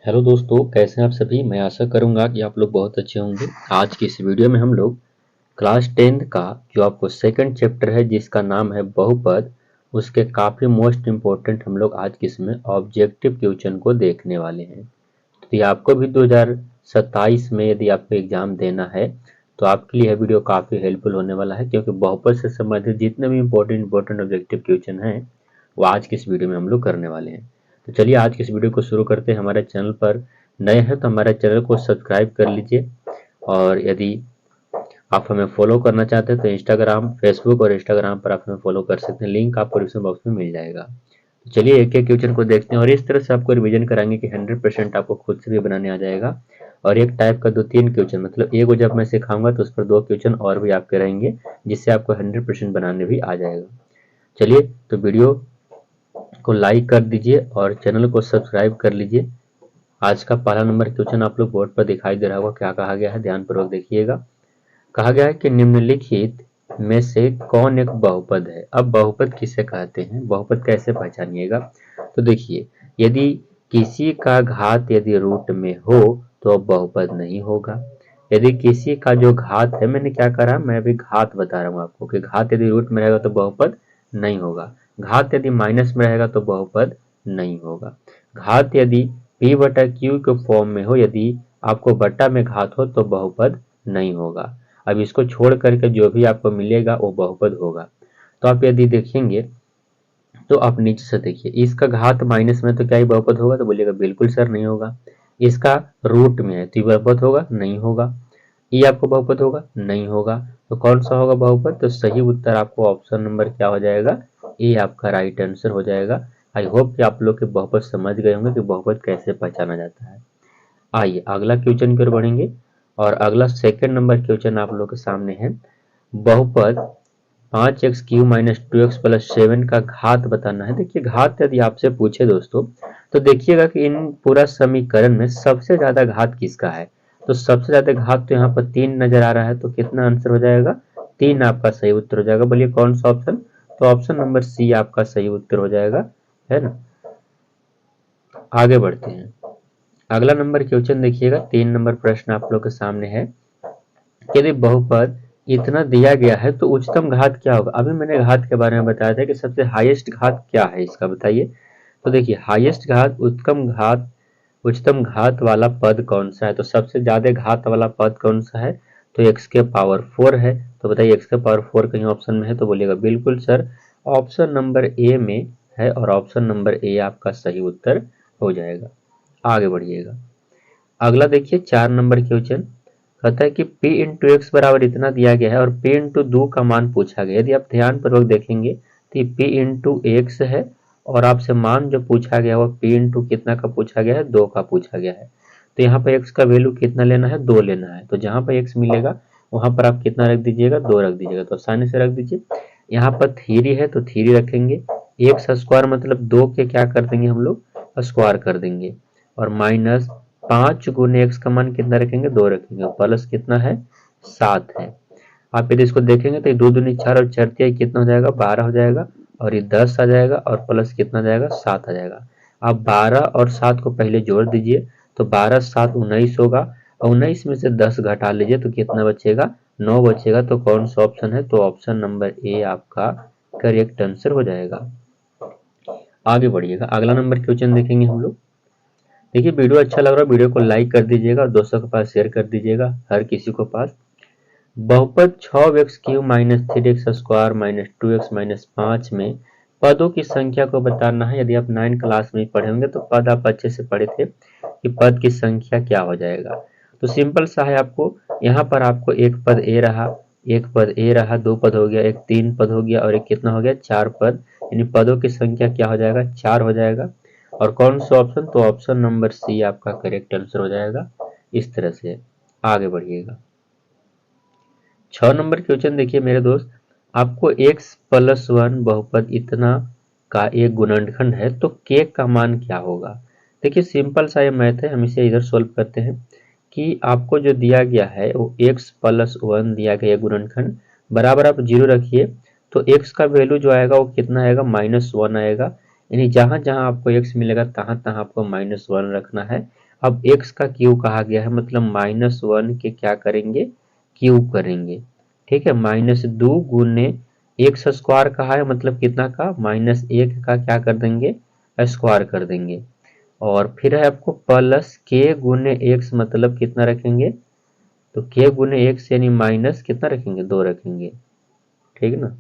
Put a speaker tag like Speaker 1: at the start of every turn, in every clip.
Speaker 1: Hello दोस्तों, कैसे हैं आप सभी। मैं आशा करूंगा कि आप लोग बहुत अच्छे होंगे। आज की इस वीडियो में हम लोग क्लास 10th का जो आपको सेकंड चैप्टर है जिसका नाम है बहुपद, उसके काफ़ी मोस्ट इम्पोर्टेंट हम लोग आज की इसमें ऑब्जेक्टिव क्वेश्चन को देखने वाले हैं। तो ये आपको भी 2027 में यदि आपको एग्जाम देना है तो आपके लिए यह वीडियो काफ़ी हेल्पफुल होने वाला है, क्योंकि बहुपद से संबंधित जितने भी इंपॉर्टेंट ऑब्जेक्टिव क्वेश्चन हैं वो आज की इस वीडियो में हम लोग करने वाले हैं। तो चलिए आज की इस वीडियो को शुरू करते हैं। हमारे चैनल पर नए हैं तो हमारे चैनल को सब्सक्राइब कर लीजिए, और यदि आप हमें फॉलो करना चाहते हैं तो इंस्टाग्राम, फेसबुक और इंस्टाग्राम पर आप हमें फॉलो कर सकते हैं। लिंक आपको डिस्क्रिप्शन बॉक्स में मिल जाएगा। तो चलिए एक एक क्वेश्चन को देखते हैं और इस तरह से आपको रिवीजन कराएंगे कि 100% आपको खुद से भी बनाने आ जाएगा। और एक टाइप का 2-3 क्वेश्चन, मतलब एक को जब मैं सिखाऊंगा तो उस पर 2 क्वेश्चन और भी आपके रहेंगे, जिससे आपको 100% बनाने भी आ जाएगा। चलिए तो वीडियो को लाइक कर दीजिए और चैनल को सब्सक्राइब कर लीजिए। आज का पहला नंबर क्वेश्चन आप लोग बोर्ड पर दिखाई दे रहा होगा। क्या कहा गया है, ध्यानपूर्वक देखिएगा। कहा गया है कि निम्नलिखित में से कौन एक बहुपद है। अब बहुपद किसे कहते हैं, बहुपद कैसे पहचानिएगा। तो देखिए, यदि किसी का घात यदि रूट में हो तो बहुपद नहीं होगा। यदि किसी का जो घात है, मैंने क्या करा, मैं अभी घात बता रहा हूँ आपको कि घात यदि रूट में रहेगा तो बहुपद नहीं होगा। घात यदि माइनस में रहेगा तो बहुपद नहीं होगा। घात यदि p बटा q के फॉर्म में हो, यदि आपको बटा में घात हो तो बहुपद नहीं होगा। अब इसको छोड़ करके जो भी आपको मिलेगा वो बहुपद होगा। तो आप यदि देखेंगे तो आप नीचे से देखिए, इसका घात माइनस में तो क्या ही बहुपद होगा, तो बोलिएगा बिल्कुल सर नहीं होगा। इसका रूट में है तो ये बहुपद होगा, नहीं होगा। ये आपको बहुपद होगा, नहीं होगा। तो कौन सा होगा बहुपद, तो सही उत्तर आपको ऑप्शन नंबर क्या हो जाएगा, ए आपका राइट आंसर हो जाएगा। आई होप कि आप लोग के बहुपद समझ गए होंगे कि बहुपद कैसे पहचाना जाता है। आइए अगला क्वेश्चन की ओर बढ़ेंगे, और अगला सेकंड नंबर क्वेश्चन आप लोग के सामने है। बहुपद 5x³ माइनस 2x प्लस 7 का घात बताना है। देखिए, घात यदि आपसे पूछे दोस्तों तो देखिएगा कि इन पूरा समीकरण में सबसे ज्यादा घात किसका है। तो सबसे ज्यादा घात तो यहाँ पर 3 नजर आ रहा है, तो कितना आंसर हो जाएगा, 3 आपका सही उत्तर हो जाएगा। बोलिए कौन सा ऑप्शन, तो ऑप्शन नंबर सी आपका सही उत्तर हो जाएगा, है ना। आगे बढ़ते हैं। अगला नंबर क्वेश्चन देखिएगा, 3 नंबर प्रश्न आप लोग के सामने है। यदि बहुपद इतना दिया गया है तो उच्चतम घात क्या होगा। अभी मैंने घात के बारे में बताया था कि सबसे हाईएस्ट घात क्या है इसका, बताइए। तो देखिए, हाईएस्ट घात, उच्चतम घात वाला पद कौन सा है, तो सबसे ज्यादा घात वाला पद कौन सा है, तो x के पावर 4 है। तो बताइए x के पावर 4 कहीं ऑप्शन में है, तो बोलिएगा बिल्कुल सर ऑप्शन नंबर ए में है, और ऑप्शन नंबर ए आपका सही उत्तर हो जाएगा। आगे बढ़िएगा। अगला देखिए 4 नंबर क्वेश्चन, कहता है कि p इंटू एक्स बराबर इतना दिया गया है और p इंटू 2 का मान पूछा गया। यदि आप ध्यानपूर्वक देखेंगे तो ये p इंटू एक्स है, और आपसे मान जो पूछा गया वो p इंटू कितना का पूछा गया है, 2 का पूछा गया है। तो यहाँ पर x का वैल्यू कितना लेना है, 2 लेना है। तो जहाँ पर x मिलेगा वहाँ पर आप कितना रख दीजिएगा, 2 रख दीजिएगा। तो आसानी से रख दीजिए। यहाँ पर 3 है तो 3 रखेंगे। एक्स स्क्वायर मतलब 2 के क्या कर देंगे हम लोग, स्क्वायर कर देंगे। और माइनस 5 गुने एक्स का मान कितना रखेंगे, 2 रखेंगे। प्लस कितना है, 7 है। आप यदि इसको देखेंगे तो 2 दूनी 4 और 4 तिया कितना हो जाएगा, 12 हो जाएगा। और ये 10 आ जाएगा, और प्लस कितना आ जाएगा, 7 आ जाएगा। आप 12 और 7 को पहले जोड़ दीजिए, तो 12 7 19 होगा। और 19 में से 10 घटा लीजिए तो कितना बचेगा, 9 बचेगा। तो कौन सा ऑप्शन है, तो ऑप्शन नंबर ए आपका करेक्ट आंसर हो जाएगा। आगे बढ़िएगा, अगला नंबर क्वेश्चन देखेंगे हम लोग। देखिए, वीडियो अच्छा लग रहा है, वीडियो को लाइक कर दीजिएगा और दोस्तों के पास शेयर कर दीजिएगा, हर किसी को पास। बहुपद 6x³ minus 3x square minus 2x minus 5 में पदों की संख्या को बताना है। यदि आप 9 क्लास में पढ़े होंगे तो पद आप अच्छे से पढ़े थे कि पद की संख्या क्या हो जाएगा। तो सिंपल सा है, आपको यहाँ पर आपको एक पद ए रहा, एक पद ए रहा, 2 पद हो गया, एक 3 पद हो गया, और एक कितना हो गया, 4 पद। यानी पदों की संख्या क्या हो जाएगा, 4 हो जाएगा। और कौन सा ऑप्शन, तो ऑप्शन नंबर सी आपका करेक्ट आंसर हो जाएगा। इस तरह से आगे बढ़िएगा। 6 नंबर क्वेश्चन देखिए मेरे दोस्त, आपको x प्लस 1 बहुपद इतना का एक गुणनखंड है तो k का मान क्या होगा। देखिए, सिंपल सा ये मैथ है, हम इसे इधर सोल्व करते हैं कि आपको जो दिया गया है वो x प्लस 1 दिया गया गुणनखंड, बराबर आप 0 रखिए। तो x का वैल्यू जो आएगा वो कितना आएगा, -1 आएगा। यानी जहां जहां आपको x मिलेगा तहां तहां आपको -1 रखना है। अब x का क्यूब कहा गया है, मतलब -1 के क्या करेंगे, क्यूब करेंगे। ठीक है, -2 गुने एक्स स्क्वायर कहा है, मतलब कितना का, -1 का क्या कर देंगे, स्क्वायर कर देंगे। और फिर है आपको प्लस के गुने एक्स, मतलब कितना रखेंगे, तो के गुने एक्स यानी माइनस कितना रखेंगे, 2 रखेंगे। ठीक है ना,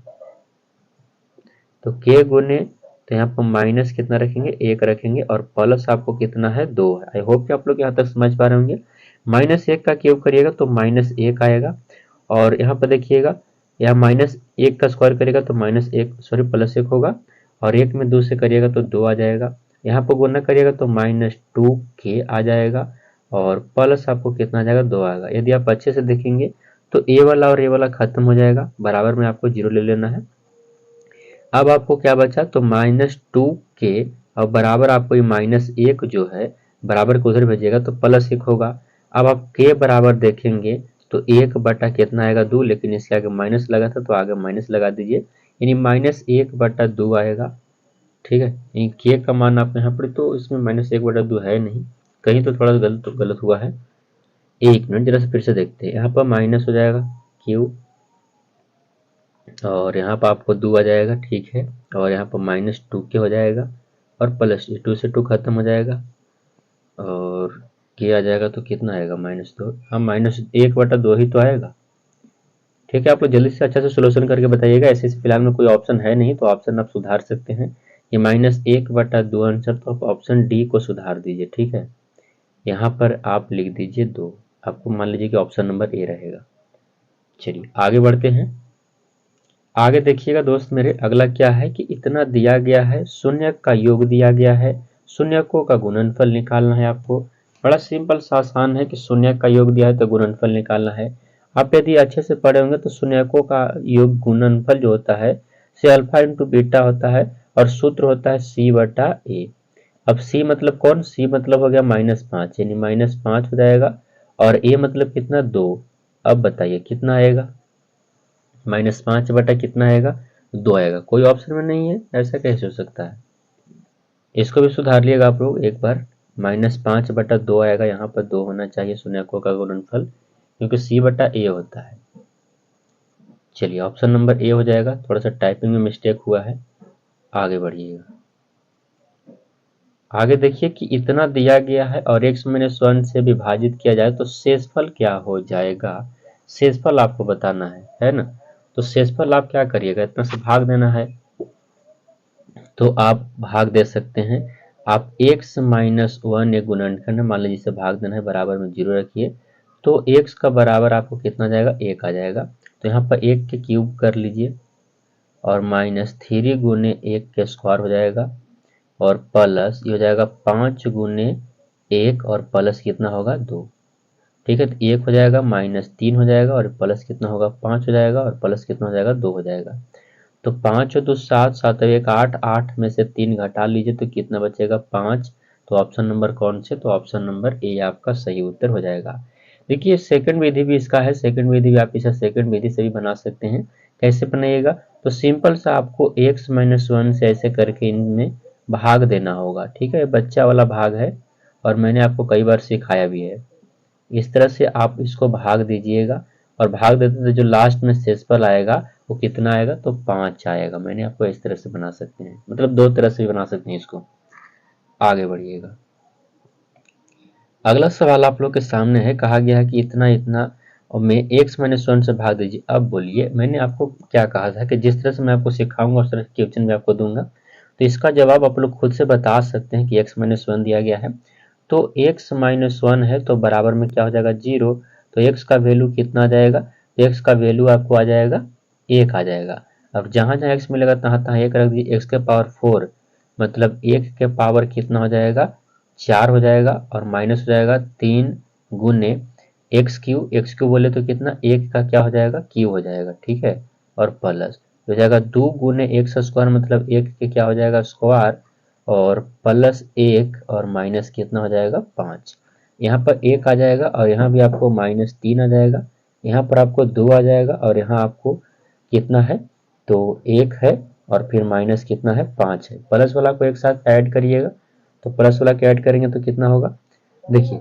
Speaker 1: तो के गुने, तो यहाँ पर माइनस कितना रखेंगे, 1 रखेंगे, और प्लस आपको कितना है, 2 है। आई होप कि आप लोग यहाँ तक समझ पा रहे होंगे। -1 का क्यूब करिएगा तो -1 आएगा, और यहाँ पर देखिएगा, यहाँ -1 का स्क्वायर करेगा तो -1 सॉरी +1 होगा, और 1 में 2 से करिएगा तो 2 आ जाएगा। यहाँ पर गुना करिएगा तो -2 के आ जाएगा, और प्लस आपको कितना आ जाएगा, 2 आएगा। यदि आप अच्छे से देखेंगे तो ए वाला और ए वाला खत्म हो जाएगा, बराबर में आपको 0 ले लेना है। अब आपको क्या बचा, तो -2 के और बराबर आपको ये -1 जो है बराबर को उधर भेजिएगा तो +1 होगा। अब आप के बराबर देखेंगे तो 1 बटा कितना आएगा, 2, लेकिन इसके आगे माइनस लगा था तो आगे माइनस लगा दीजिए, यानी -1 बटा 2 आएगा। ठीक है, यानी के का मान आप यहाँ पर, तो इसमें -1 बटा 2 है नहीं, कहीं तो थोड़ा गलत हुआ है। एक मिनट जरा से फिर से देखते हैं, यहाँ पर माइनस हो जाएगा क्यू, और यहाँ पर आपको 2 आ जाएगा। ठीक है, और यहाँ पर -2 के हो जाएगा, और प्लस 2 से 2 खत्म हो जाएगा, और के आ जाएगा तो कितना आएगा, -2। हाँ, -1 बटा 2 ही तो आएगा। ठीक है, आप लोग जल्दी से अच्छा से सोल्यूशन करके बताइएगा। ऐसे फिलहाल में कोई ऑप्शन है नहीं, तो ऑप्शन आप सुधार सकते हैं। ये -1 बटा 2 आंसर, तो आप ऑप्शन डी को सुधार दीजिए। ठीक है, यहाँ पर आप लिख दीजिए 2, आपको मान लीजिए कि ऑप्शन नंबर ए रहेगा। चलिए आगे बढ़ते हैं। आगे देखिएगा दोस्त मेरे, अगला क्या है कि इतना दिया गया है, शून्य का योग दिया गया है, शून्यकों का गुणनफल निकालना है आपको। बड़ा सिंपल सा आसान है कि शून्य का योग दिया है तो गुणनफल निकालना है। आप यदि अच्छे से पढ़े होंगे तो शून्यकों का योग गुणनफल जो होता है से अल्फा इंटू बीटा होता है, और सूत्र होता है सी बटा ए। अब सी मतलब कौन, सी मतलब हो गया -5, यानी -5 हो जाएगा, और ए मतलब कितना, 2। अब बताइए कितना आएगा, -5 बटा कितना आएगा, 2 आएगा। कोई ऑप्शन में नहीं है, ऐसा कैसे हो सकता है। इसको भी सुधार लिएगा आप लोग एक बार, -5 बटा 2 आएगा, यहाँ पर 2 होना चाहिए शून्यकों का गुणनफल, क्योंकि सी बटा ए होता है। चलिए ऑप्शन नंबर ए हो जाएगा, थोड़ा सा टाइपिंग में मिस्टेक हुआ है। आगे बढ़िएगा। आगे देखिए कि इतना दिया गया है और x-1 से विभाजित किया जाए तो शेषफल क्या हो जाएगा। शेषफल आपको बताना है ना, तो शेषफल आप क्या करिएगा, इतना से भाग देना है, तो आप भाग दे सकते हैं। आप x-1 एक गुणनखंड मान लीजिए, इसे भाग देना है, बराबर में 0 रखिए, तो x का बराबर आपको कितना जाएगा, 1 आ जाएगा। तो यहाँ पर 1 के क्यूब कर लीजिए, और -3 गुने 1 के स्क्वायर हो जाएगा, और प्लस ये हो जाएगा 5 गुने 1, और प्लस कितना होगा, 2। ठीक है, तो 1 हो जाएगा, -3 हो जाएगा, और प्लस कितना होगा, 5 हो जाएगा, और प्लस कितना हो जाएगा, 2 हो जाएगा। तो 5 और 2 7, 7 और 1 8, 8 में से 3 घटा लीजिए तो कितना बचेगा, 5। तो ऑप्शन नंबर कौन से, तो ऑप्शन नंबर ए आपका सही उत्तर हो जाएगा। देखिए सेकंड विधि भी इसका है, सेकंड विधि भी आप इसे सेकंड विधि से भी बना सकते हैं। कैसे बनाइएगा, तो सिंपल सा आपको x-1 से ऐसे करके इनमें भाग देना होगा। ठीक है, बच्चा वाला भाग है, और मैंने आपको कई बार सिखाया भी है। इस तरह से आप इसको भाग दीजिएगा, और भाग देते तो जो लास्ट में शेषफल आएगा वो कितना आएगा, तो 5 आएगा। मैंने आपको इस तरह से बना सकते हैं, मतलब 2 तरह से भी बना सकते हैं इसको। आगे बढ़िएगा। अगला सवाल आप लोग के सामने है, कहा गया है कि इतना इतना और में x-1 से भाग दीजिए। अब बोलिए, मैंने आपको क्या कहा था कि जिस तरह से मैं आपको सिखाऊंगा उस तरह के क्वेश्चन में आपको दूंगा, तो इसका जवाब आप लोग खुद से बता सकते हैं कि x-1 दिया गया है, तो x-1 है तो बराबर में क्या हो जाएगा, 0। तो x का वैल्यू कितना आ जाएगा, x का वैल्यू आपको आ जाएगा 1 आ जाएगा। अब जहाँ जहाँ x मिलेगा तहाँ तहाँ 1 रख दीजिए, x के पावर 4 मतलब 1 के पावर कितना हो जाएगा, 4 हो जाएगा, और माइनस हो जाएगा 3 गुने एक्स क्यू बोले तो कितना, 1 का क्या हो जाएगा, क्यू हो जाएगा। ठीक है, और प्लस हो जाएगा 2 गुने एक्स स्क्वायर मतलब 1 के क्या हो जाएगा, स्क्वायर, और प्लस 1, और माइनस कितना हो जाएगा, 5। यहाँ पर 1 आ जाएगा, और यहाँ भी आपको -3 आ जाएगा, यहाँ पर आपको 2 आ जाएगा, और यहाँ आपको कितना है, तो 1 है, और फिर माइनस कितना है 5 है। प्लस वाला को एक साथ ऐड करिएगा, तो प्लस वाला को ऐड करेंगे तो कितना होगा, देखिए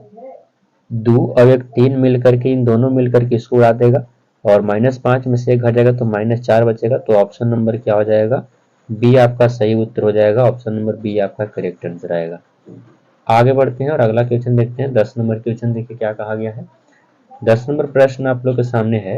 Speaker 1: 2 और एक 3 मिल करके, इन दोनों मिल करके इसको उड़ा देगा और -5 में से एक घट जाएगा तो -4 बचेगा। तो ऑप्शन नंबर क्या हो जाएगा, बी आपका सही उत्तर हो जाएगा। ऑप्शन नंबर बी आपका करेक्ट आंसर आएगा। आगे बढ़ते हैं और अगला क्वेश्चन देखते हैं। 10 नंबर क्वेश्चन देखिए क्या कहा गया है। 10 नंबर प्रश्न आप लोग के सामने है,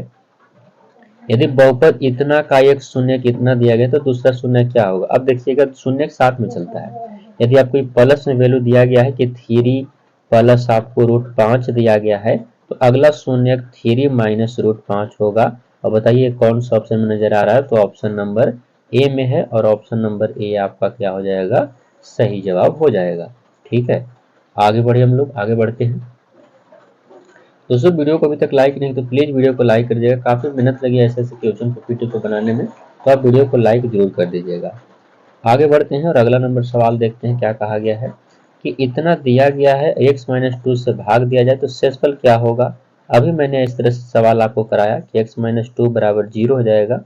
Speaker 1: यदि बहुपद इतना का एक शून्य कितना दिया गया तो दूसरा शून्य क्या होगा। अब देखिएगा शून्य साथ में चलता है। यदि आपको प्लस में वैल्यू दिया गया है कि 3 प्लस आपको √5 दिया गया है, तो अगला शून्य 3 माइनस √5 होगा। और बताइए कौन सा ऑप्शन में नजर आ रहा है, तो ऑप्शन नंबर ए में है और ऑप्शन नंबर ए आपका क्या हो जाएगा, सही जवाब हो जाएगा। ठीक है, आगे बढ़े हम लोग, आगे बढ़ते हैं। दोस्तों वीडियो को अभी तक लाइक नहीं तो प्लीज वीडियो को लाइक कर दीजिएगा। काफी मेहनत लगी ऐसे ऐसे क्वेश्चन को पीटी को बनाने में, तो आप वीडियो को लाइक जरूर कर दीजिएगा। आगे बढ़ते हैं और अगला नंबर सवाल देखते हैं क्या कहा गया है कि इतना दिया गया है x-2 से भाग दिया जाए तो शेषफल क्या होगा। अभी मैंने इस तरह से सवाल आपको कराया कि x-2 बराबर 0 हो जाएगा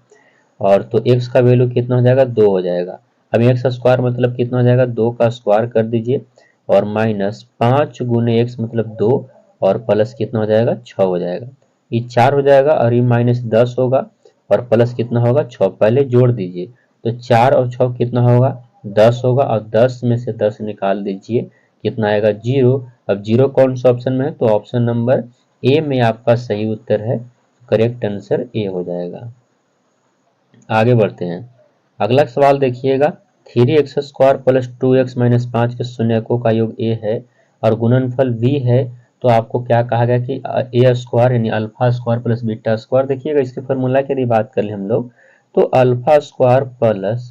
Speaker 1: और तो x का वैल्यू कितना हो जाएगा, 2 हो जाएगा। अब x स्क्वायर मतलब कितना हो जाएगा, 2 का स्क्वायर कर दीजिए और -5 गुने x मतलब 2 और प्लस कितना हो जाएगा, 6 हो जाएगा। ये 4 हो जाएगा और ये -10 होगा और प्लस कितना होगा, 6। पहले जोड़ दीजिए तो 4 और 6 कितना होगा, 10 होगा और 10 में से 10 निकाल दीजिए कितना आएगा, 0। अब 0 कौन सा ऑप्शन में है, तो ऑप्शन नंबर ए में आपका सही उत्तर है। करेक्ट आंसर ए हो जाएगा। आगे बढ़ते हैं, अगला सवाल देखिएगा। 3x² प्लस 2x माइनस 5 के शून्यकों का योग a है और गुणनफल b है, तो आपको क्या कहा गया कि a स्क्वायर यानी alpha square plus beta square. देखिएगा इसके फॉर्मूला की यदि बात कर ले हम लोग, तो alpha square plus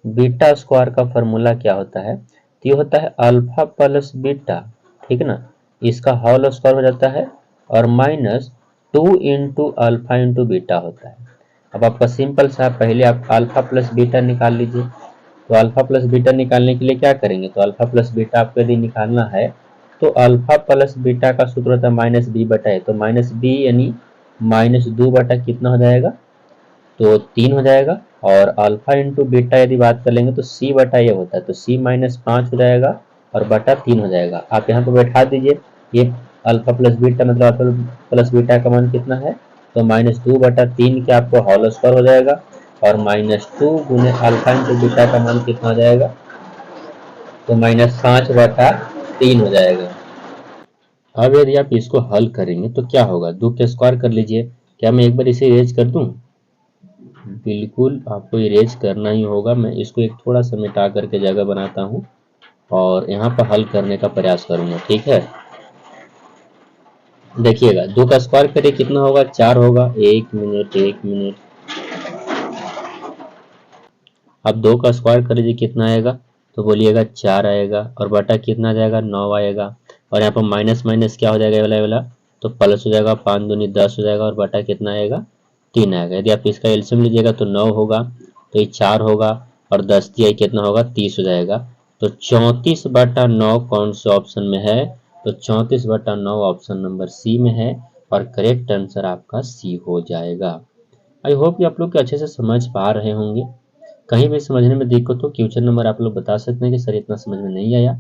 Speaker 1: beta square का फॉर्मूला क्या होता है, तो ये होता है अल्फा प्लस बीटा, ठीक ना, इसका होल स्क्वायर हो जाता है और -2 इंटू अल्फा इंटू बीटा होता है। अब आपका सिंपल सा, पहले आप अल्फा प्लस बीटा निकाल लीजिए। तो अल्फा प्लस बीटा निकालने के लिए क्या करेंगे, तो अल्फा प्लस बीटा आपको यदि निकालना है तो अल्फा प्लस बीटा का सूत्र होता है -b/a, तो -b यानी -2 बटा कितना हो जाएगा, तो 3 हो जाएगा। और अल्फा इंटू बीटा यदि बात कर लेंगे तो c/a होता है, तो c-5 हो जाएगा और बटा 3 हो जाएगा। आप यहाँ पर बैठा दीजिए, ये अल्फा प्लस बीटा मतलब अल्फा प्लस बीटा का मान कितना है, तो -2/3 के आपको होल स्क्वायर हो जाएगा और -2 गुने अल्फा इंटू बीटा का मान कितना हो जाएगा, तो -5/3 हो जाएगा। अब यदि आप इसको हल करेंगे तो क्या होगा, 2 के स्क्वायर कर लीजिए। क्या मैं एक बार इसे इरेज कर दूं, बिल्कुल आपको इरेज करना ही होगा। मैं इसको एक थोड़ा सा मिटा करके जगह बनाता हूँ और यहाँ पर हल करने का प्रयास करूंगा, ठीक है। देखिएगा 2 का स्क्वायर करिए कितना होगा, 4 होगा। एक मिनट, अब 2 का स्क्वायर कर लीजिए कितना आएगा, तो बोलिएगा 4 आएगा और बटा कितना जाएगा, 9 आएगा। और यहाँ पर माइनस माइनस क्या हो जाएगा, वाला वाला तो प्लस हो जाएगा, 5 दूनी 10 हो जाएगा और बटा कितना आएगा, 3 आएगा। यदि आप इसका एलसीएम लीजिएगा तो 9 होगा, तो ये 4 होगा और 10 दिया कितना होगा, 30 हो जाएगा। तो 34/9 कौन से ऑप्शन में है, तो 34/9 ऑप्शन नंबर सी में है और करेक्ट आंसर आपका सी हो जाएगा। आई होप कि आप लोग अच्छे से समझ पा रहे होंगे। कहीं भी समझने में दिक्कत हो क्वेश्चन नंबर आप लोग बता सकते हैं कि सर इतना समझ में नहीं आया,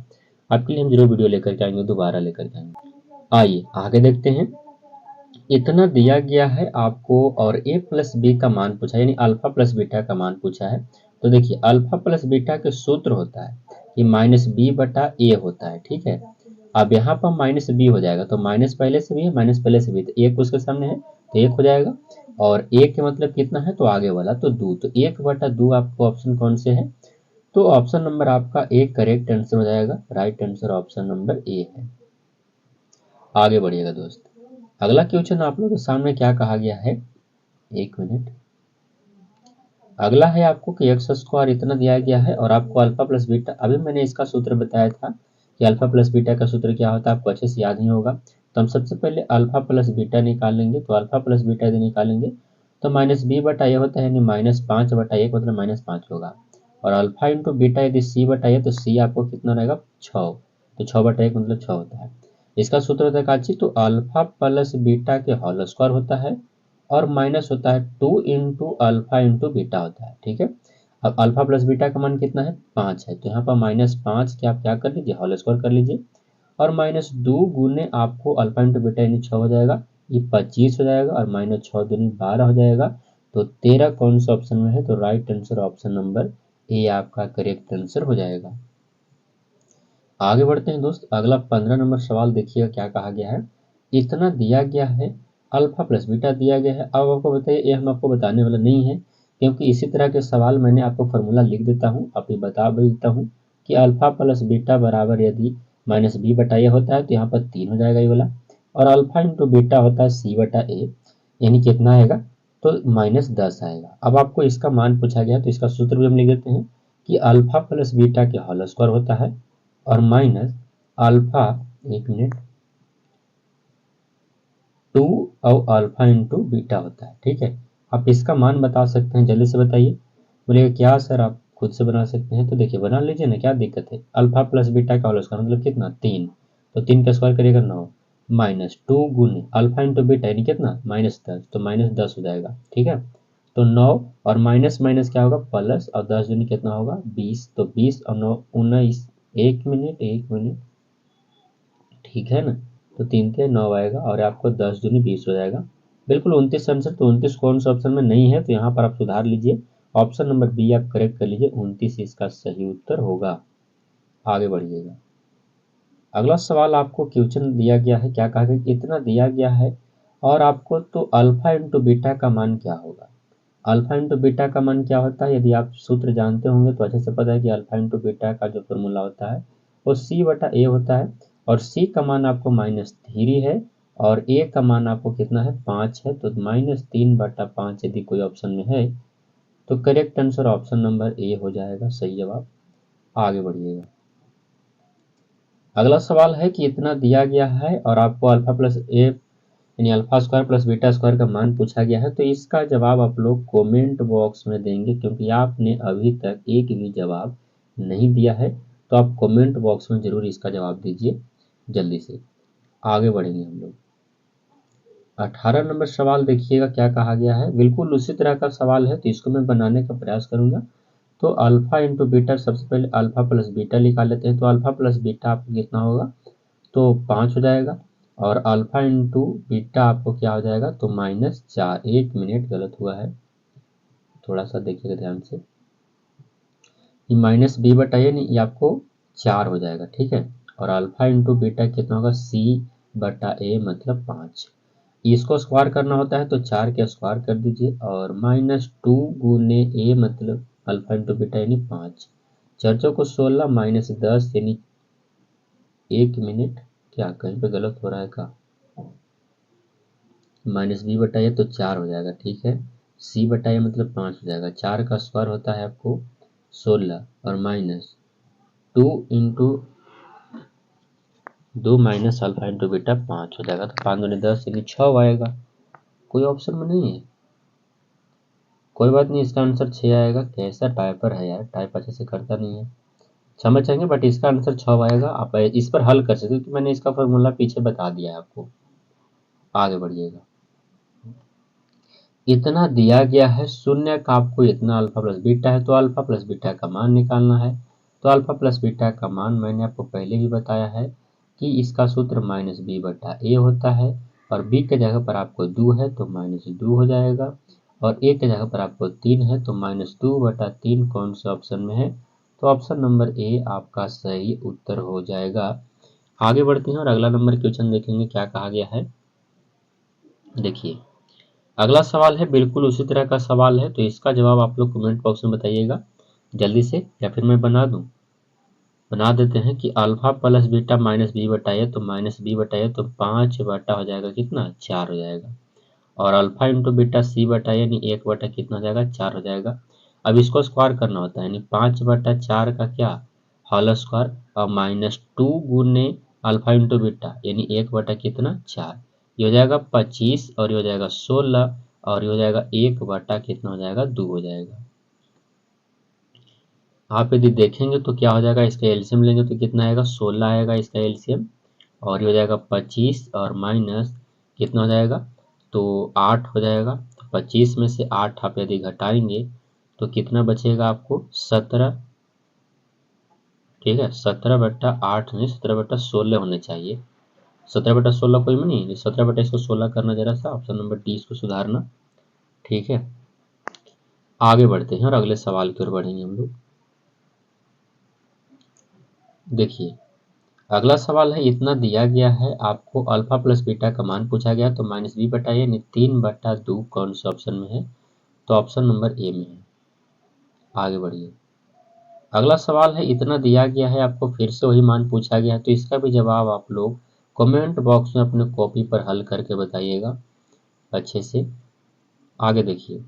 Speaker 1: आपके लिए हम जरूर वीडियो लेकर के आएंगे, दोबारा लेकर के आएंगे। आइए आगे देखते हैं। इतना दिया गया है आपको और a प्लस बी का मान पूछा, यानी अल्फा प्लस बीटा का मान पूछा है। तो देखिए अल्फा प्लस बीटा के सूत्र होता है कि -b/a होता है, ठीक है। अब यहाँ पर -b हो जाएगा, तो माइनस पहले से भी है, माइनस पहले से भी, तो एक उसके सामने है तो 1 हो जाएगा और 1 के मतलब कितना है, तो आगे वाला तो 2, तो 1/2 आपको ऑप्शन कौन से है, तो ऑप्शन नंबर आपका ए करेक्ट आंसर हो जाएगा। Right answer option number A है। आगे बढ़िएगा दोस्त, अगला क्वेश्चन आप लोगों के सामने क्या कहा गया है, एक मिनट। अगला है आपको कि x² इतना दिया गया है और आपको अल्फा प्लस बीटा, अभी मैंने इसका सूत्र बताया था कि अल्फा प्लस बीटा का सूत्र क्या होता है, आपको अच्छे से याद नहीं होगा। तो हम सबसे पहले अल्फा प्लस बीटा निकाल लेंगे, तो अल्फा प्लस बीटा यदि निकालेंगे तो -b/a होता है, यानी -5/1 मतलब -5 होगा। और अल्फा इंटू बीटा यदि c/a, तो c आपको कितना रहेगा, 6, तो 6/1 मतलब 6 होता है। इसका सूत्र होता है काची, तो अल्फा प्लस बीटा के होल स्क्वायर होता है और माइनस होता है 2 इंटू अल्फा इंटू बीटा होता है, ठीक है। अब अल्फा प्लस बीटा का मान कितना है 5 है, तो यहाँ पर -5 के आप क्या कर लीजिए होल स्क्वायर कर लीजिए, और -2 गुने आपको अल्फा इंटू बीटा यानी 6 हो जाएगा, ये 25 हो जाएगा, और -6 दूनी 12 हो जाएगा। तो 13 कौन सा ऑप्शन में है, तो right answer option number A आपका करेक्ट आंसर हो जाएगा। आगे बढ़ते हैं दोस्त, अगला 15 नंबर सवाल देखिएगा क्या कहा गया है। इतना दिया गया है, अल्फा प्लस बीटा दिया गया है। अब आपको बताइए, ये हम आपको बताने वाला नहीं है, क्योंकि इसी तरह के सवाल मैंने आपको फॉर्मूला लिख देता हूँ, आप ये बता भी देता हूँ कि अल्फा प्लस बीटा बराबर यदि -b बटा ए होता है तो यहाँ पर 3 हो जाएगा ये वाला, और अल्फा इंटू बीटा होता है c बटा ए, यानी कितना आएगा, तो -10 आएगा। अब आपको इसका मान पूछा गया, तो इसका सूत्र भी हम लिख देते हैं कि अल्फा प्लस बीटा के होल स्क्वायर होता है और माइनस अल्फा, एक मिनट, 2 और अल्फा इंटू बीटा होता है। ठीक है, आप इसका मान बता सकते हैं, जल्दी से बताइए। बोलिएगा क्या सर आप खुद से बना सकते हैं, तो देखिए बना लीजिए ना, क्या दिक्कत है। अल्फा प्लस बीटा का होल स्क्वायर मतलब कितना 3, तो 3 का स्क्वायर करिएगा 9, -2 गुने अल्फा इंटू बीटा यानी कितना -10, तो -10 हो जाएगा। ठीक है, तो 9 और माइनस माइनस क्या होगा प्लस, और 10 दूनी कितना होगा 20, तो 20 और 9 19, एक मिनट, ठीक है ना, तो 3 के 9 आएगा, और आपको 10 दूनी 20 हो जाएगा। बिल्कुल 29 आंसर, तो 29 कौन सा ऑप्शन में नहीं है, तो यहाँ पर आप सुधार लीजिए, ऑप्शन नंबर बी आप करेक्ट कर लीजिए, 29 इसका सही उत्तर होगा। आगे बढ़िएगा, अगला सवाल आपको क्वेश्चन दिया गया है, क्या कहा गया, इतना दिया गया है और आपको तो अल्फा इंटू बीटा का मान क्या होगा। अल्फा इंटू बीटा का मान क्या होता है, यदि आप सूत्र जानते होंगे तो अच्छे से पता है कि अल्फा इंटू बीटा का जो फॉर्मूला होता है वो c बटा ए होता है, और c का मान आपको -3 है, और a का मान आपको कितना है 5 है, तो -3 बटा 5 यदि कोई ऑप्शन में है तो correct answer option number A हो जाएगा, सही जवाब। आगे बढ़िएगा, अगला सवाल है कि इतना दिया गया है और आपको अल्फा प्लस ए यानी alpha square plus beta square का मान पूछा गया है, तो इसका जवाब आप लोग कमेंट बॉक्स में देंगे, क्योंकि आपने अभी तक एक भी जवाब नहीं दिया है, तो आप कमेंट बॉक्स में जरूर इसका जवाब दीजिए जल्दी से। आगे बढ़ेंगे हम लोग, 18 नंबर सवाल देखिएगा क्या कहा गया है, बिल्कुल उसी तरह का सवाल है, तो इसको मैं बनाने का प्रयास करूंगा। तो अल्फा इंटू बीटा, सबसे पहले अल्फा प्लस बीटा निकाल लेते हैं, तो अल्फा प्लस बीटा आपको कितना होगा, तो 5 हो जाएगा, और अल्फा इंटू बीटा आपको क्या हो जाएगा, तो -4, एक मिनट गलत हुआ है, थोड़ा सा देखिएगा ध्यान से, ये -b बटा ए नहीं, ये आपको 4 हो जाएगा। ठीक है, और अल्फा इंटू बीटा कितना होगा c बटा ए मतलब 5, इसको स्क्वायर करना होता है तो 4 के स्क्वायर कर दीजिए, और -2 गुने ए मतलब अल्फा इंटू बीटा यानी 5, चर्चों को 16 -10 यानी, एक मिनट, क्या कहीं पे गलत हो रहा है का, -b बटा ए तो 4 हो जाएगा। ठीक है, c बटा ए मतलब 5 हो जाएगा, 4 का स्क्वायर होता है आपको 16, और -2 into 2 minus alpha into beta 5 हो जाएगा, तो 5 दूनी 10 यानी 6 आएगा, कोई ऑप्शन में नहीं है, कोई बात नहीं, इसका आंसर 6 आएगा। कैसा टाइपर है यार, टाइप अच्छे से करता नहीं है, क्षमा चाहेंगे, बट इसका आंसर 6 आएगा। आप इस पर हल कर सकते हो, क्योंकि मैंने इसका फॉर्मूला पीछे बता दिया है आपको। आगे बढ़िएगा, इतना दिया गया है शून्य का, आपको इतना अल्फा प्लस बीटा है, तो अल्फा प्लस बीटा का मान निकालना है। तो अल्फा प्लस बीटा का मान मैंने आपको पहले ही बताया है कि इसका सूत्र -b बटा ए होता है, और b के जगह पर आपको 2 है तो -2 हो जाएगा, और a के जगह पर आपको 3 है तो -2 बटा 3 कौन से ऑप्शन में है, तो ऑप्शन नंबर ए आपका सही उत्तर हो जाएगा। आगे बढ़ते हैं और अगला नंबर क्वेश्चन देखेंगे क्या कहा गया है। देखिए, अगला सवाल है बिल्कुल उसी तरह का सवाल है, तो इसका जवाब आप लोग कमेंट बॉक्स में बताइएगा जल्दी से, या फिर मैं बना दूं, बना देते हैं कि अल्फा प्लस बीटा -b बटा ए, तो -b बटा ए तो 5 बटा हो जाएगा कितना 4 हो जाएगा, और अल्फा इंटू बीटा c बटा यानी 1 बटा कितना हो जाएगा 4 हो जाएगा। अब इसको स्क्वायर करना होता है, यानी 5 बटा 4 का क्या होल स्क्वायर, और -2 गुने अल्फा इंटू बीटा यानी 1 बटा कितना 4, ये हो जाएगा 25, और ये हो जाएगा 16, और ये हो जाएगा 1 बटा कितना हो जाएगा 2 हो जाएगा। आप यदि देखेंगे तो क्या हो जाएगा, इसका एलसीएम लेंगे तो कितना आएगा 16 आएगा इसका एलसीएम, और ये हो जाएगा 25, और माइनस कितना हो जाएगा, तो 8 हो जाएगा, तो 25 में से 8 आप यदि घटाएंगे तो कितना बचेगा आपको 17, ठीक है 17/8 नहीं 17/16 होने चाहिए। 17/16 कोई में नहीं, 17 इसको 16 करना जरा सा, ऑप्शन नंबर डी इसको सुधारना। ठीक है, आगे बढ़ते हैं और अगले सवाल की ओर बढ़ेंगे हम लोग। देखिए अगला सवाल है, इतना दिया गया है आपको अल्फा प्लस बीटा का मान पूछा गया, तो -b/a यानी 3/2 कौन से ऑप्शन में है, तो ऑप्शन नंबर ए में है। आगे बढ़िए। अगला सवाल है, इतना दिया गया है आपको, फिर से वही मान पूछा गया है, तो इसका भी जवाब आप लोग कमेंट बॉक्स में अपने कॉपी पर हल करके बताइएगा अच्छे से। आगे देखिए,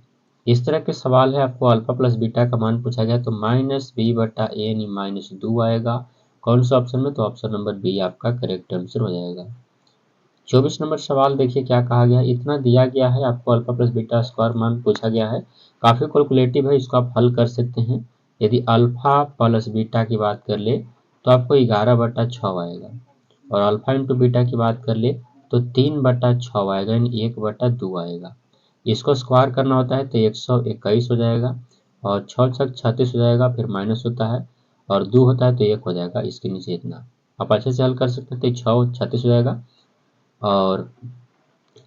Speaker 1: इस तरह के सवाल है, आपको अल्फा प्लस बीटा का मान पूछा गया, तो -b/a यानी -2 आएगा कौन सा ऑप्शन में, तो ऑप्शन नंबर बी आपका करेक्ट आंसर हो जाएगा। 24 नंबर सवाल देखिए क्या कहा गया, इतना दिया गया है आपको अल्फा प्लस बीटा स्क्वायर मान पूछा गया है, काफ़ी कैलकुलेटिव है, इसको आप हल कर सकते हैं। यदि अल्फा प्लस बीटा की बात कर ले तो आपको 11/6 आएगा, और अल्फा इंटू बीटा की बात कर ले तो 3/6 आएगा, यानी 1/2 आएगा। इसको स्क्वायर करना होता है तो 121 हो जाएगा, और 6×6 = 36 हो जाएगा, फिर माइनस होता है और 2 होता है तो 1 हो जाएगा, इसके नीचे इतना आप अच्छे से हल कर सकते हैं। तो 6×36 हो जाएगा, और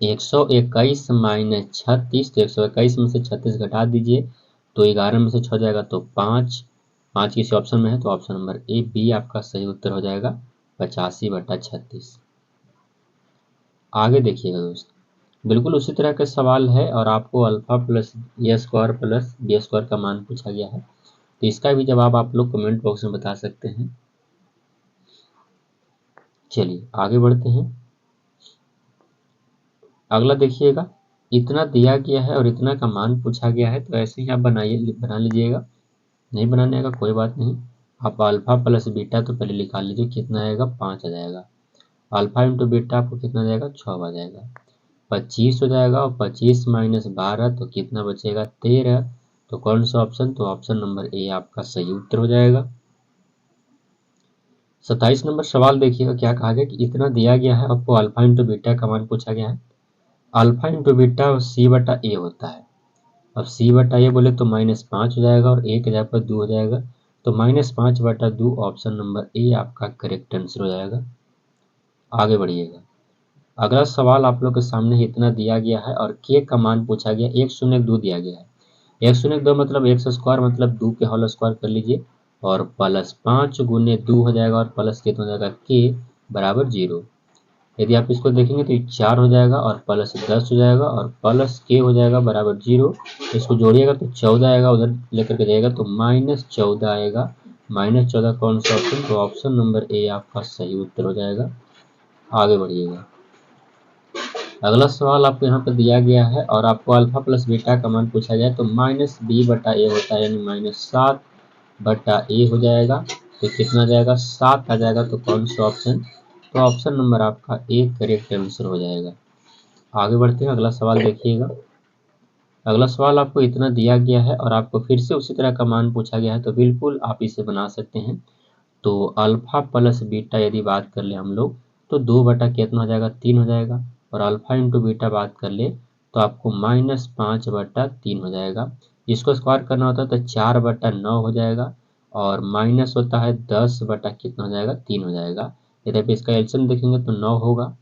Speaker 1: 121 - 36, तो 121 में से 36 घटा दीजिए तो 11 में से 6 जाएगा तो 5, 5 किसी ऑप्शन में है तो ऑप्शन नंबर ए बी आपका सही उत्तर हो जाएगा 85/36। आगे देखिएगा दोस्त, बिल्कुल उसी तरह का सवाल है, और आपको अल्फा प्लस ए स्क्वायर प्लस बी स्क्वायर का मान पूछा गया है, तो इसका भी जवाब आप लोग कमेंट बॉक्स में बता सकते हैं। चलिए आगे बढ़ते हैं। अगला देखिएगा, इतना दिया गया है और इतना का मान पूछा गया है, तो ऐसे ही आप बना लीजिएगा, नहीं बनाने का कोई बात नहीं। आप अल्फा प्लस बीटा तो पहले निकाल लीजिए, कितना आएगा 5 आ जाएगा, अल्फा इंटू बीटा आपको कितना आ जाएगा 6 आ जाएगा, 25 हो जाएगा, और 25 - 12 तो कितना बचेगा 13, तो कौन सा ऑप्शन, तो ऑप्शन नंबर ए आपका सही उत्तर हो जाएगा। 27 नंबर सवाल देखिएगा क्या कहा गया, कि इतना दिया गया है आपको अल्फा इंटू बीटा का मान पूछा गया है, अल्फा इंटू बीटा c/a होता है। अब c/a बोले तो -5 हो जाएगा, और 1 जगह पर 2 हो जाएगा, तो -5/2 ऑप्शन नंबर ए आपका करेक्ट आंसर हो जाएगा। आगे बढ़िएगा, अगला सवाल आप लोग के सामने इतना दिया गया है और के का मान पूछा गया, 102 दिया गया है। 102 मतलब 1² मतलब 2 के होल स्क्वायर कर लीजिए, और +5 × 2 हो जाएगा, और प्लस कितना हो जाएगा के बराबर 0। यदि आप इसको देखेंगे तो 4 हो जाएगा, और +10 हो जाएगा, और प्लस के हो जाएगा बराबर 0। इसको जोड़िएगा तो 14 आएगा, उधर लेकर के जाएगा तो -14 आएगा। -14 कौन सा ऑप्शन, तो ऑप्शन नंबर ए आपका सही उत्तर हो जाएगा। आगे बढ़िएगा, अगला सवाल आपको यहाँ पर दिया गया है, और आपको अल्फा प्लस बीटा का मान पूछा गया है, तो -b/a होता है, यानी -7/a हो जाएगा, तो कितना जाएगा 7 आ जाएगा, तो कौन सा ऑप्शन, तो ऑप्शन नंबर आपका ए करेक्ट आंसर हो जाएगा। आगे बढ़ते हैं, अगला सवाल देखिएगा। अगला सवाल आपको इतना दिया गया है और आपको फिर से उसी तरह का मान पूछा गया है, तो बिल्कुल आप इसे बना सकते हैं। तो अल्फा प्लस बीटा यदि बात कर ले हम लोग, तो 2 बटा कितना हो जाएगा 3 हो जाएगा, और अल्फा इंटू बीटा बात कर ले तो आपको -5/3 हो जाएगा। इसको स्क्वायर करना होता है तो 4/9 हो जाएगा, और माइनस होता है 10 बटा कितना हो जाएगा 3 हो जाएगा। यदि आप इसका एलसीएम देखेंगे तो 9 होगा,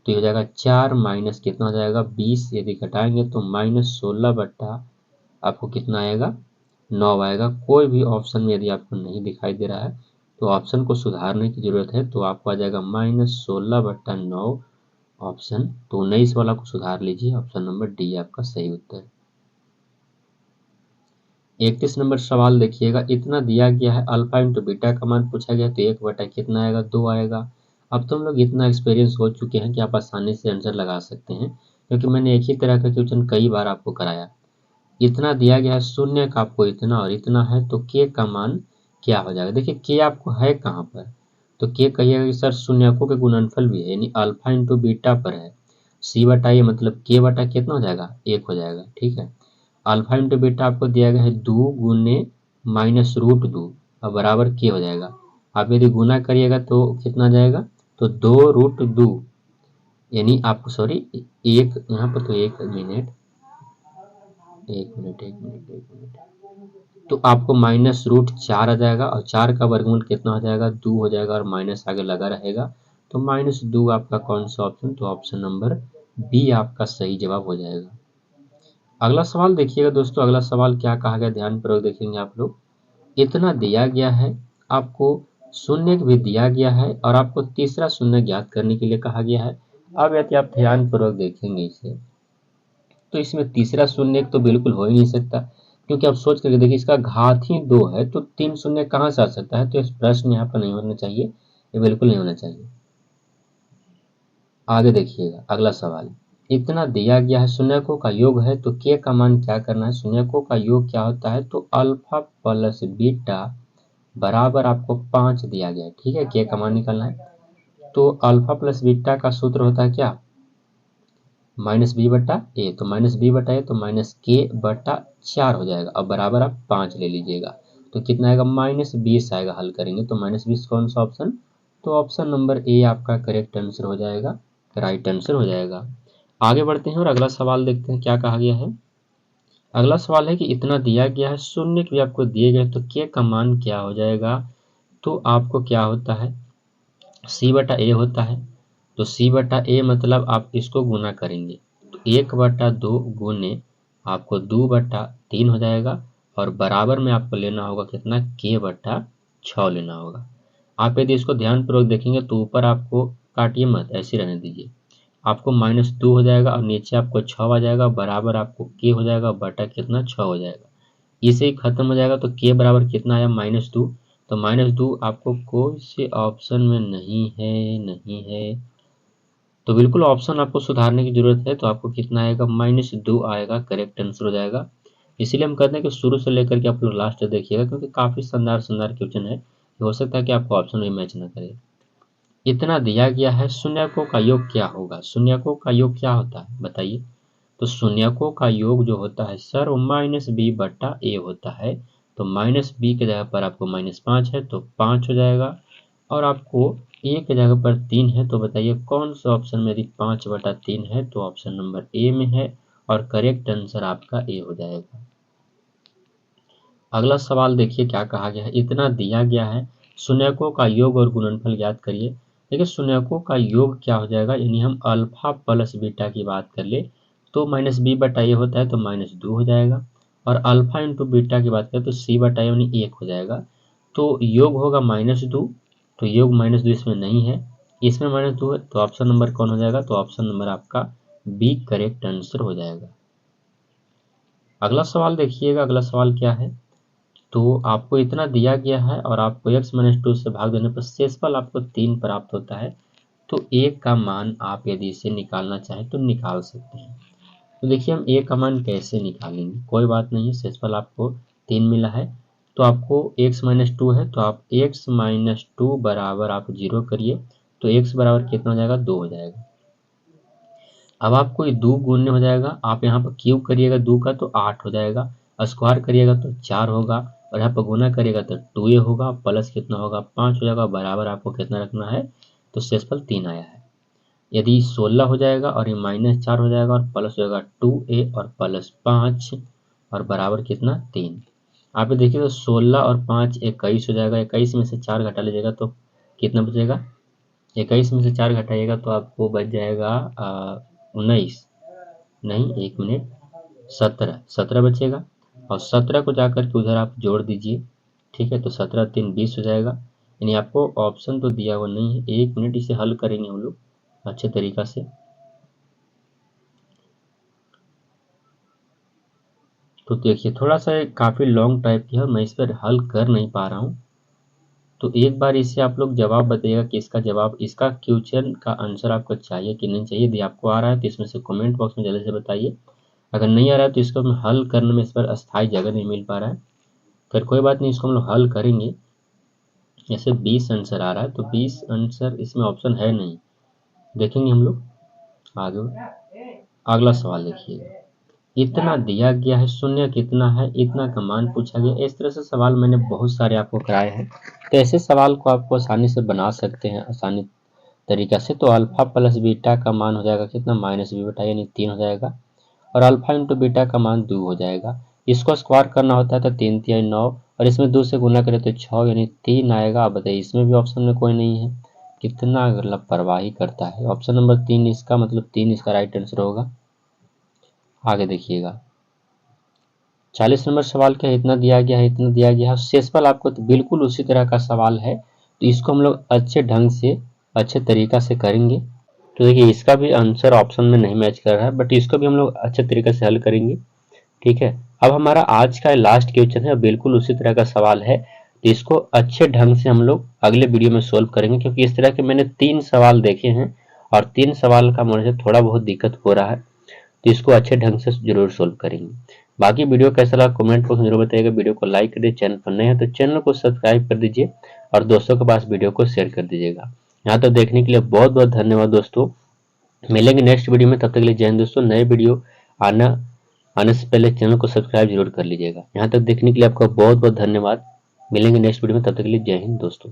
Speaker 1: तो ये हो जाएगा 4 माइनस कितना हो जाएगा 20, यदि घटाएंगे तो -16 बटा आपको कितना आएगा 9 आएगा। कोई भी ऑप्शन में यदि आपको नहीं दिखाई दे रहा है तो ऑप्शन को सुधारने की जरूरत है, तो आपको आ जाएगा -16/9 ऑप्शन, तो 19 वाला को सुधार लीजिए, ऑप्शन नंबर डी आपका सही उत्तर। 31 नंबर सवाल देखिएगा, इतना दिया गया है अल्फा इंटू बीटा का मान पूछा गया, तो 1 बटा कितना आएगा 2 आएगा। अब तो हम लोग इतना एक्सपीरियंस हो चुके हैं कि आप आसानी से आंसर लगा सकते हैं, क्योंकि मैंने एक ही तरह का क्वेश्चन कई बार आपको कराया। इतना दिया गया है, शून्य का आपको इतना और इतना है, तो के का मान क्या हो जाएगा। देखिए के आपको है कहाँ पर, तो के कहिएगा कि सर शून्यकों के गुणनफल भी है, यानी अल्फा इंटू बीटा पर है। c/a मतलब के बटा कितना हो जाएगा 1 हो जाएगा, ठीक है। अल्फा इंटू बीटा आपको दिया गया है 2 × -√2 और बराबर के हो जाएगा। आप यदि गुना करिएगा तो कितना जाएगा, तो 2√2, यानी आपको सॉरी एक यहाँ पर, तो 1 मिनट 1 मिनट 1 मिनट 1 मिनट तो आपको -√4 आ जाएगा और 4 का वर्गमूल कितना हो जाएगा, 2 हो जाएगा और माइनस आगे लगा रहेगा, तो -2 आपका कौन सा ऑप्शन, तो ऑप्शन नंबर बी आपका सही जवाब हो जाएगा। अगला सवाल देखिएगा दोस्तों, अगला सवाल क्या कहा गया, ध्यानपूर्वक देखेंगे आप लोग। इतना दिया गया है, आपको शून्य भी दिया गया है और आपको तीसरा शून्य ज्ञात करने के लिए कहा गया है। अब यदि आप ध्यानपूर्वक देखेंगे इसे, तो इसमें तीसरा शून्य तो बिल्कुल हो ही नहीं सकता, क्योंकि आप सोच करके देखिए इसका घात ही 2 है, तो 3 शून्य कहाँ से आ सकता है, तो इस प्रश्न यहाँ पर नहीं होना चाहिए, ये बिल्कुल नहीं होना चाहिए। आगे देखिएगा अगला सवाल, इतना दिया गया है, शून्यकों का योग है, तो के का मान क्या करना है, शून्यकों का योग क्या होता है, तो अल्फा प्लस बीटा बराबर आपको 5 दिया गया है, ठीक है, के का मान निकालना है। तो अल्फा प्लस बीटा का सूत्र होता है क्या, -b बटा ए, तो -b बटा ए तो -k/4 हो जाएगा। अब बराबर आप 5 ले लीजिएगा, तो कितना आएगा, -20 आएगा। हल करेंगे तो -20 कौन सा ऑप्शन, तो ऑप्शन नंबर ए आपका करेक्ट आंसर हो जाएगा, राइट आंसर हो जाएगा। आगे बढ़ते हैं और अगला सवाल देखते हैं क्या कहा गया है। अगला सवाल है कि इतना दिया गया है, शून्य भी आपको दिए गए, तो के का मान क्या हो जाएगा, तो आपको क्या होता है, c बटा ए होता है। तो c बटा ए मतलब आप इसको गुना करेंगे, तो 1/2 गुने आपको 2/3 हो जाएगा और बराबर में आपको लेना होगा कितना, k/6 लेना होगा। आप यदि इसको ध्यानपूर्वक देखेंगे तो ऊपर आपको काटिए मत, ऐसे रहने दीजिए, आपको -2 हो जाएगा और नीचे आपको 6 आ जाएगा, बराबर आपको k हो जाएगा बटा कितना, 6 हो जाएगा। इसे ही खत्म हो जाएगा, तो k बराबर कितना आया, -2, तो -2 आपको कोई से ऑप्शन में नहीं है, तो बिल्कुल ऑप्शन आपको सुधारने की जरूरत है। तो आपको कितना आएगा, -2 आएगा, करेक्ट आंसर हो जाएगा। इसीलिए हम कहते हैं कि शुरू से लेकर के आप लोग लास्ट तक देखिएगा, क्योंकि काफी शानदार क्वेश्चन है, हो सकता है कि आपको ऑप्शन में मैच ना करे। इतना दिया गया है, शून्यकों का योग क्या होगा, शून्यकों का योग क्या होता है बताइए, तो शून्यकों का योग जो होता है सर वो -b बटा ए होता है। तो -b के जगह पर आपको -5 है तो 5 हो जाएगा, और आपको ए के जगह पर 3 है, तो बताइए कौन सा ऑप्शन में, यदि 5/3 है तो ऑप्शन नंबर ए में है, और करेक्ट आंसर आपका ए हो जाएगा। अगला सवाल देखिए क्या कहा गया है, इतना दिया गया है, शून्यकों का योग और गुणनफल ज्ञात करिए। देखिए शून्यकों का योग क्या हो जाएगा, यानी हम अल्फा प्लस बीटा की बात कर ले तो -b बटा ए होता है, तो -2 हो जाएगा, और अल्फा इंटू बीटा की बात करें तो c बटा ए यानी 1 हो जाएगा, तो योग होगा -2, तो योग -2 इसमें नहीं है, इसमें -2 है, तो ऑप्शन नंबर कौन हो जाएगा, तो ऑप्शन नंबर आपका बी करेक्ट आंसर हो जाएगा। अगला सवाल देखिएगा, अगला सवाल क्या है, तो आपको इतना दिया गया है और आपको x-2 से भाग देने पर शेषफल आपको 3 प्राप्त होता है, तो a का मान आप यदि इसे निकालना चाहें तो निकाल सकते हैं। तो देखिए हम a का मान कैसे निकालेंगे, कोई बात नहीं है, शेषफल आपको 3 मिला है, तो आपको x-2 है, तो आप x-2 बराबर आप 0 करिए, तो x बराबर कितना हो जाएगा, 2 हो जाएगा। अब आपको ये 2 गुण्य हो जाएगा, आप यहाँ पर क्यूब करिएगा 2 का तो 8 हो जाएगा, स्क्वायर करिएगा तो 4 होगा, और यहाँ पर गुना करिएगा तो 2a होगा, प्लस कितना होगा, 5 हो जाएगा, बराबर आपको कितना रखना है, तो शेषफल 3 आया है। यदि 16 हो जाएगा और ये -4 हो जाएगा और प्लस हो जाएगा 2a और प्लस 5 और बराबर कितना, 3। आप ये देखिए तो 16 और 5 21 हो जाएगा, 21 में से 4 घटा लीजिएगा तो कितना बचेगा, 21 में से 4 घटाइएगा तो आपको बच जाएगा 19, नहीं 1 मिनट, 17 बचेगा, और 17 को जाकर के उधर आप जोड़ दीजिए, ठीक है, तो 17 3 20 हो जाएगा। यानी आपको ऑप्शन तो दिया हुआ नहीं है, 1 मिनट, इसे हल करेंगे हम लोग अच्छे तरीका से। तो देखिए थोड़ा सा काफ़ी लॉन्ग टाइप की है, मैं इस पर हल कर नहीं पा रहा हूँ, तो एक बार इसे आप लोग जवाब बताइएगा कि इसका जवाब, इसका क्वेश्चन का आंसर आपको चाहिए कि नहीं चाहिए। यदि आपको आ रहा है तो इसमें से कमेंट बॉक्स में जल्दी से बताइए, अगर नहीं आ रहा है तो इसको हम हल करने में, इस पर अस्थायी जगह नहीं मिल पा रहा है, फिर कोई बात नहीं, इसको हम लोग हल करेंगे। जैसे 20 आंसर आ रहा है तो 20 आंसर इसमें ऑप्शन है नहीं, देखेंगे हम लोग आगे। अगला सवाल देखिएगा, इतना दिया गया है, शून्य कितना है, इतना का मान पूछा गया। इस तरह से सवाल मैंने बहुत सारे आपको कराए हैं, तो ऐसे सवाल को आपको आसानी से बना सकते हैं आसानी तरीका से। तो अल्फा प्लस बीटा का मान हो जाएगा कितना, -b बटा यानी 3 हो जाएगा, और अल्फा इंटू बीटा का मान 2 हो जाएगा। इसको स्क्वायर करना होता है तो 3 3 9 और इसमें 2 से गुना करें तो 6 यानी 3 आएगा। अब बताइए इसमें भी ऑप्शन में कोई नहीं है, कितना लापरवाही करता है। ऑप्शन नंबर 3 इसका मतलब 3 इसका राइट आंसर होगा। आगे देखिएगा 40 नंबर सवाल क्या है, इतना दिया गया है, इतना दिया गया है। शेषफल आपको तो बिल्कुल उसी तरह का सवाल है, तो इसको हम लोग अच्छे ढंग से अच्छे तरीका से करेंगे। तो देखिए इसका भी आंसर ऑप्शन में नहीं मैच कर रहा है, बट इसको भी हम लोग अच्छे तरीके से हल करेंगे। ठीक है, अब हमारा आज का लास्ट क्वेश्चन है, बिल्कुल उसी तरह का सवाल है, तो इसको अच्छे ढंग से हम लोग अगले वीडियो में सोल्व करेंगे, क्योंकि इस तरह के मैंने 3 सवाल देखे हैं और 3 सवाल का मुझे थोड़ा बहुत दिक्कत हो रहा है, तो इसको अच्छे ढंग से जरूर सोल्व करेंगे। बाकी वीडियो कैसा लगा कमेंट बॉक्स में जरूर बताइएगा। वीडियो को लाइक कर दीजिए, चैनल पर नए हैं तो चैनल को सब्सक्राइब कर दीजिए और दोस्तों के पास वीडियो को शेयर कर दीजिएगा। यहाँ तक देखने के लिए बहुत बहुत धन्यवाद दोस्तों। मिलेंगे नेक्स्ट वीडियो में, तब तक के लिए जय हिंद दोस्तों। नए वीडियो आने से पहले चैनल को सब्सक्राइब जरूर कर लीजिएगा। यहाँ तक देखने के लिए आपका बहुत बहुत धन्यवाद। मिलेंगे नेक्स्ट वीडियो में, तब तक के लिए जय हिंद दोस्तों।